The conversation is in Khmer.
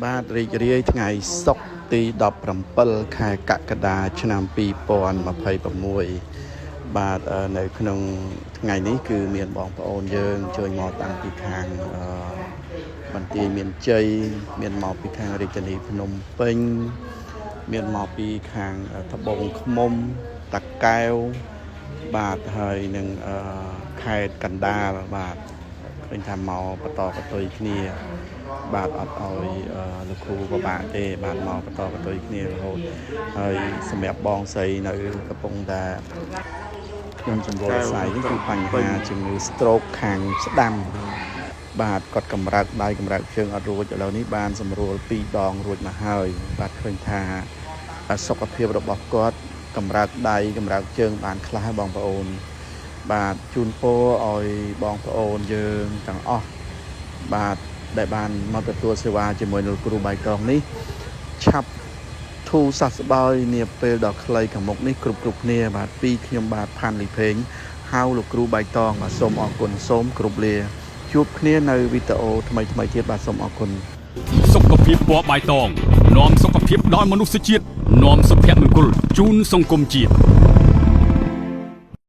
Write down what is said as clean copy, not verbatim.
បាទរីករាយថ្ងៃសុក្រទី17ខែកក្កដាឆ្នាំ2026បាទនៅក្នុងថ្ងៃនេះគឺមានបងប្អូនយើងជួយមកតាំងពីខាងបន្ទាយមានជ័យមានមកពីខាងរាជធានីភ្នំពេញមានមកពីខាងត្បូងឃ្មុំតាកែវបាទហើយនឹងខេត្តកណ្ដាលបាទឃើញថាមកបន្តបន្ទុយគ្នាបាទអត់ឲ្យលោកគ្រូពិបាកទេបាទមកបន្តបន្ទុយគ្នារហូតហើយសម្រាប់បងស្រីនៅកំពុងតែខ្ញុំសម្រួលស្អីនេះគឺបញ្ហាជំងឺ stroke ខាងស្ដាំបាទគាត់កម្រើកដៃកម្រើកជើងអត់រួចឥឡូវនេះបានសម្រួល2ដងរួចមកហើយបាទឃើញថាសុខភាពរបស់គាត់កម្រើកដៃកម្រើកជើងបានខ្លះបងប្អូនបាទជូនពរឲ្យបងប្អូនយើងទាំងអស់បាទដែលបានមកទទួលសេវាជាមួយលោកគ្រូបៃតងនេះឆាប់ធូរសះស្បើយនាពេលដ៏ខ្លីខាងមុខនេះគ្រប់គ្នាបាទពីខ្ញុំបាទផាន់លីភេងហៅលោកគ្រូបៃតងបាទសូមអរគុណសូមគ្រប់លាជួបគ្នានៅវីដេអូថ្មីទៀតបាទសូមអរគុណសុខភាពពណ៌បៃតងនាំសុខភាពដល់មនុស្សជាតិនាំសុភមង្គលជូនសង្គមជាតិ